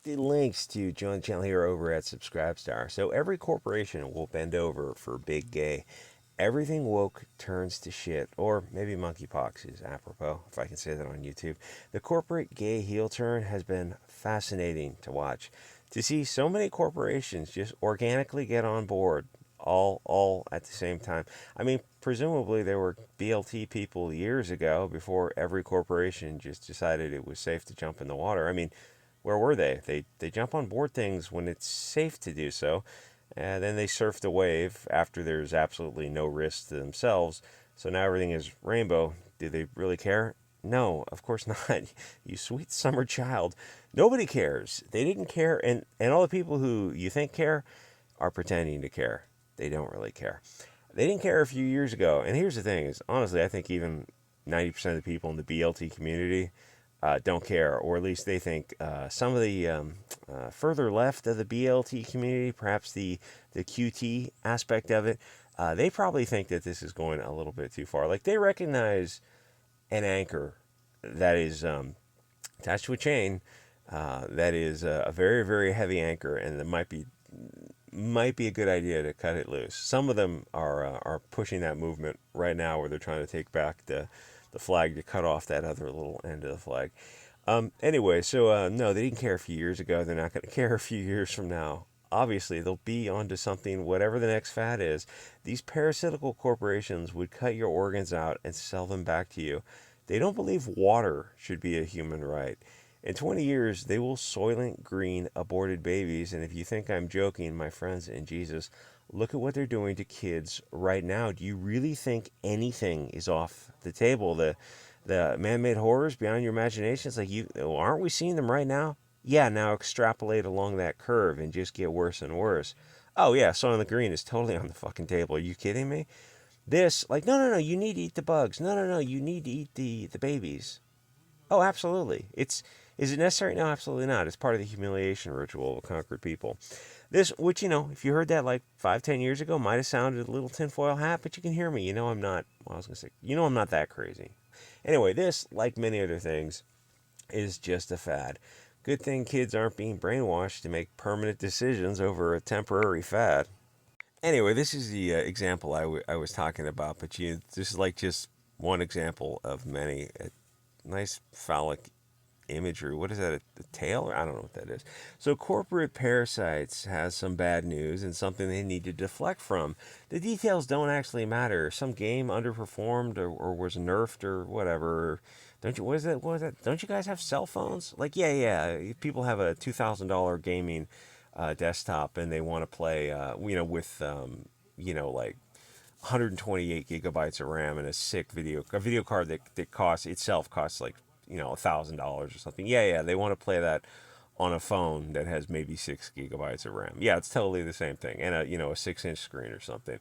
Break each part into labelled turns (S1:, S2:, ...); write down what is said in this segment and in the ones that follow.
S1: the links to join the channel here over at Subscribestar. So every corporation will bend over for big gay. Everything woke turns to shit, or maybe monkeypox is apropos, if I can say that on YouTube. The corporate gay heel turn has been fascinating to watch. To see so many corporations just organically get on board, all at the same time. I mean, presumably there were BLT people years ago before every corporation just decided it was safe to jump in the water. I mean, where were they? They jump on board things when it's safe to do so, and then they surf the wave after there's absolutely no risk to themselves. So now everything is rainbow. Do they really care? No, of course not. You sweet summer child. Nobody cares. They didn't care, and all the people who you think care are pretending to care. They don't really care. They didn't care a few years ago. And here's the thing: is honestly, I think even 90% of the people in the BLT community don't care, or at least they think some of the further left of the BLT community, perhaps the QT aspect of it, they probably think that this is going a little bit too far. Like they recognize an anchor that is attached to a chain that is a very, very heavy anchor, and that might be a good idea to cut it loose. Some of them are pushing that movement right now, where they're trying to take back the flag to cut off that other little end of the flag. Anyway, so no, they didn't care a few years ago. They're not going to care a few years from now. Obviously, they'll be onto something, whatever the next fad is. These parasitical corporations would cut your organs out and sell them back to you. They don't believe water should be a human right. In 20 years, they will Soylent Green aborted babies. And if you think I'm joking, my friends in Jesus, look at what they're doing to kids right now. Do you really think anything is off the table? The man-made horrors beyond your imagination. It's like, aren't we seeing them right now? Yeah, now extrapolate along that curve and just get worse and worse. Oh yeah, Soylent Green is totally on the fucking table. Are you kidding me? This, like, no, you need to eat the bugs. No, you need to eat the babies. Oh, absolutely. Is it necessary? No, absolutely not. It's part of the humiliation ritual of a conquered people. This, which, if you heard that like 5, 10 years ago, might have sounded a little tinfoil hat, but you can hear me. I'm not, well, I was going to say, I'm not that crazy. Anyway, this, like many other things, is just a fad. Good thing kids aren't being brainwashed to make permanent decisions over a temporary fad. Anyway, this is the example I was talking about, but this is like just one example of many. A nice phallic imagery. What is that? A tail? I don't know what that is. So corporate parasites has some bad news and something they need to deflect from. The details don't actually matter. Some game underperformed or was nerfed or whatever. Don't you? What is that? What is that? Don't you guys have cell phones? Like yeah. People have a $2,000 gaming desktop and they want to play. With like 128 gigabytes of RAM and a video card that costs like $1,000 or something. Yeah, they want to play that on a phone that has maybe 6 gigabytes of RAM. Yeah, it's totally the same thing, and a 6-inch screen or something.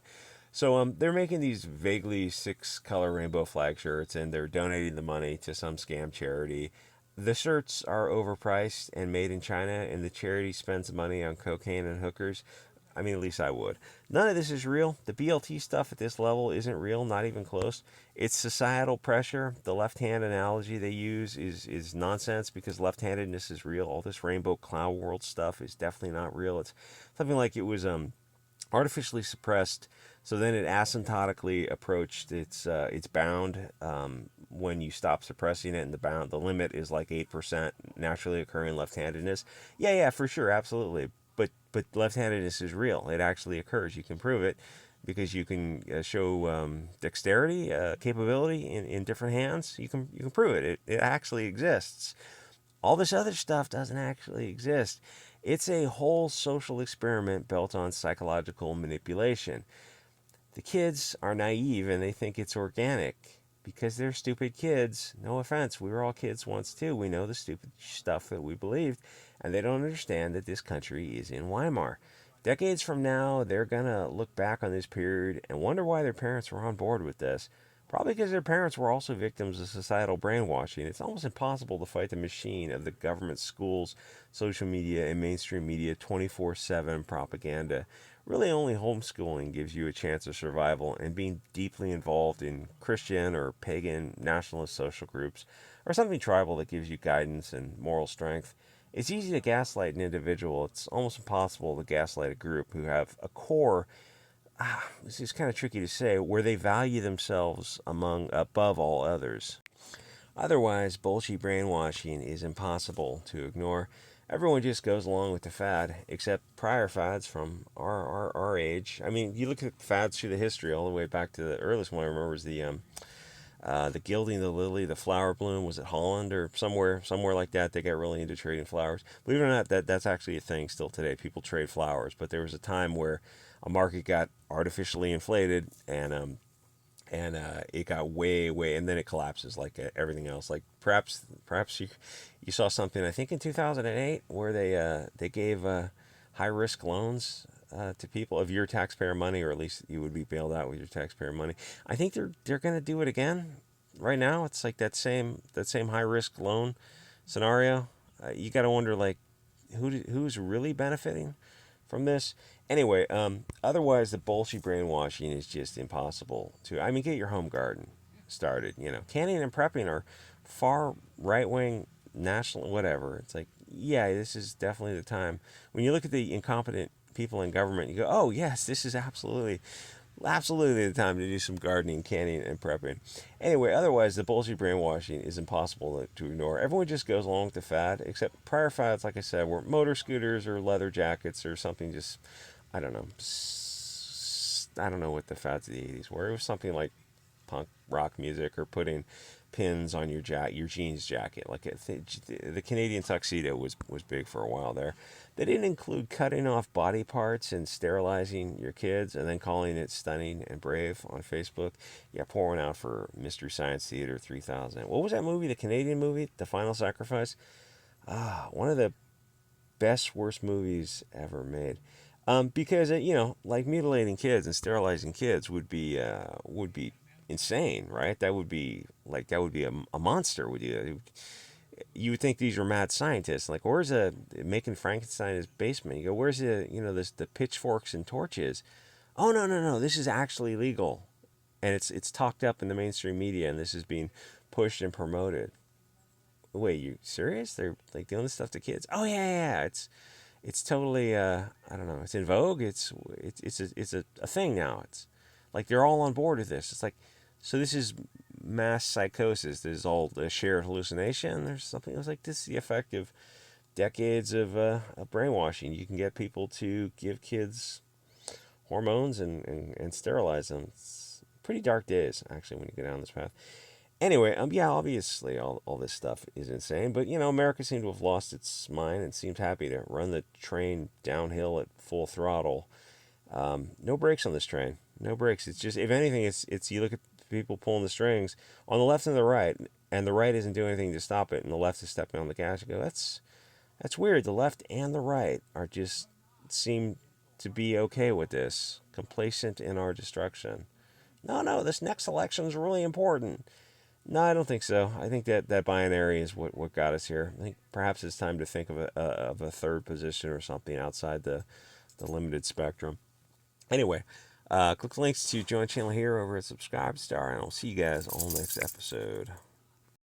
S1: So they're making these vaguely 6-color rainbow flag shirts, and they're donating the money to some scam charity. The shirts are overpriced and made in China, and the charity spends money on cocaine and hookers. I mean, at least I would. None of this is real. The BLT stuff at this level isn't real, not even close. It's societal pressure. The left hand analogy they use is nonsense because left handedness is real. All this rainbow cloud world stuff is definitely not real. It's something like it was artificially suppressed, so then it asymptotically approached its bound when you stop suppressing it, and the limit is like 8% naturally occurring left-handedness. Yeah, for sure, absolutely. But left-handedness is real. It actually occurs. You can prove it because you can show dexterity, capability in different hands. You can prove it. It actually exists. All this other stuff doesn't actually exist. It's a whole social experiment built on psychological manipulation. The kids are naive and they think it's organic because they're stupid kids. No offense, we were all kids once too. We know the stupid stuff that we believed, and they don't understand that this country is in Weimar. Decades from now, they're going to look back on this period and wonder why their parents were on board with this. Probably because their parents were also victims of societal brainwashing. It's almost impossible to fight the machine of the government, schools, social media, and mainstream media 24/7 propaganda. Really, only homeschooling gives you a chance of survival, and being deeply involved in Christian or pagan nationalist social groups, or something tribal that gives you guidance and moral strength. It's easy to gaslight an individual. It's almost impossible to gaslight a group who have a core. This is kind of tricky to say, where they value themselves above all others. Otherwise, bullshit brainwashing is impossible to ignore. Everyone just goes along with the fad, except prior fads from our age. I mean, you look at fads through the history, all the way back to the earliest one I remember is the gilding the lily, the flower bloom. Was it Holland or somewhere like that? They got really into trading flowers. Believe it or not, that's actually a thing still today. People trade flowers, but there was a time where a market got artificially inflated, and it got way, and then it collapses like everything else. Like perhaps you saw something, I think in 2008, where they gave high risk loans to people of your taxpayer money, or at least you would be bailed out with your taxpayer money. I think they're going to do it again. Right now, it's like that same high risk loan scenario. You got to wonder, like, who's really benefiting from this. Anyway, otherwise the bullshit brainwashing is just impossible to. I mean, get your home garden started. Canning and prepping are far right wing national whatever. It's like, yeah, this is definitely the time. When you look at the incompetent people in government, you go, oh yes, this is absolutely the time to do some gardening, canning, and prepping. Anyway, otherwise, the bullshit brainwashing is impossible to ignore. Everyone just goes along with the fad, except prior fads, like I said, were motor scooters or leather jackets or something. Just, I don't know. I don't know what the fads of the 80s were. It was something like punk rock music, or putting pins on your jeans jacket. Like the Canadian tuxedo was big for a while there. They didn't include cutting off body parts and sterilizing your kids and then calling it stunning and brave on Facebook. Yeah, pour one out for Mystery Science Theater 3000. What was that movie? The Canadian movie, The Final Sacrifice. One of the best worst movies ever made. Because like mutilating kids and sterilizing kids would be insane, right? That would be a monster. You would think these are mad scientists. Like, where's making Frankenstein in his basement? You go, where's the pitchforks and torches? Oh, no, this is actually legal, and it's talked up in the mainstream media, and this is being pushed and promoted. Wait, you serious? They're like doing this stuff to kids? Oh yeah. It's totally I don't know. It's in vogue. It's a thing now. It's like they're all on board with this. It's like, so this is mass psychosis. This is all a shared hallucination. There's something. It's like, this is the effect of decades of brainwashing. You can get people to give kids hormones and sterilize them. It's pretty dark days actually when you go down this path. Anyway, yeah, obviously all this stuff is insane, but America seemed to have lost its mind and seemed happy to run the train downhill at full throttle. No brakes on this train. No brakes. It's just, if anything, it's you look at people pulling the strings on the left and the right, and the right isn't doing anything to stop it, and the left is stepping on the gas. You go, that's weird. The left and the right are just seem to be okay with this, complacent in our destruction. No, this next election is really important. No, I don't think so. I think that binary is what got us here. I think perhaps it's time to think of a third position or something outside the limited spectrum. Anyway, click the links to join the channel here over at Subscribe Star, and I'll see you guys on the next episode.